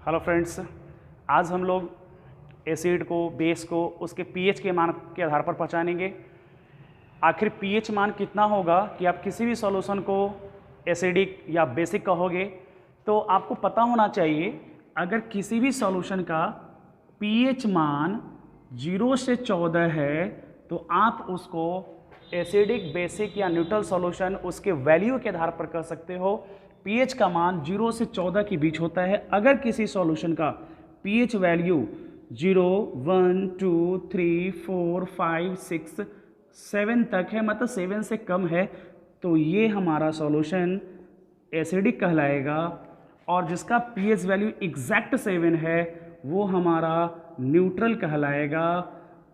Hello friends, आज हम लोग एसिड को, बेस को उसके पीएच के मान के आधार पर पहचानेंगे। आखिर पीएच मान कितना होगा कि आप किसी भी सॉल्यूशन को एसिडिक या बेसिक कहोगे, तो आपको पता होना चाहिए अगर किसी भी सॉल्यूशन का पीएच मान 0 से 14 है तो आप उसको एसिडिक, बेसिक या न्यूट्रल सॉल्यूशन उसके वैल्यू के आधार पर कह सकते हो। पीएच का मान 0 से 14 के बीच होता है। अगर किसी सॉल्यूशन का पीएच वैल्यू 0, 1, 2, 3, 4, 5, 6, 7 तक है, मतलब 7 से कम है, तो ये हमारा सॉल्यूशन एसिडिक कहलाएगा। और जिसका पीएच वैल्यू एग्जैक्ट 7 है वो हमारा न्यूट्रल कहलाएगा।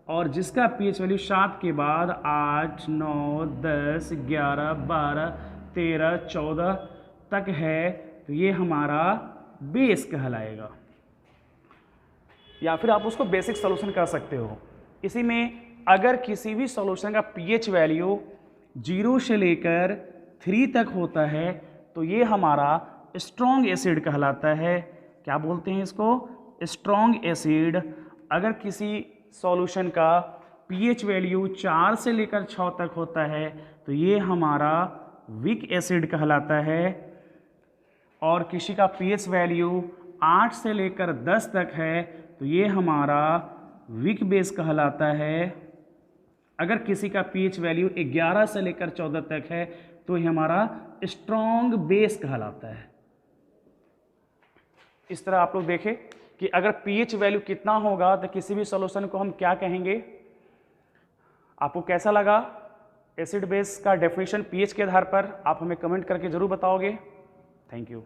और जिसका पीएच वैल्यू 7 के बाद 8, 9, 10, 11, 12, 13, 14 तक है तो ये हमारा बेस कहलाएगा, या फिर आप उसको बेसिक सॉल्यूशन कर सकते हो। इसी में अगर किसी भी सॉल्यूशन का पीएच वैल्यू 0 से लेकर 3 तक होता है तो ये हमारा स्ट्रॉन्ग एसिड कहलाता है। क्या बोलते हैं इसको? Strong acid. अगर किसी सॉल्यूशन का पीएच वैल्यू 4 से लेकर 6 तक होता है तो ये हमारा वीक एसिड कहलाता है। और किसी का पीएच वैल्यू 8 से लेकर 10 तक है तो ये हमारा वीक बेस कहलाता है। अगर किसी का पीएच वैल्यू 11 से लेकर 14 तक है तो ये हमारा स्ट्रॉन्ग बेस कहलाता है। इस तरह आप लोग देखें कि अगर पीएच वैल्यू कितना होगा तो किसी भी सॉल्यूशन को हम क्या कहेंगे। आपको कैसा लगा एसिड बेस का डेफिनेशन पीएच के आधार पर? आप हमें कमेंट करके जरूर बताओगे। Thank you.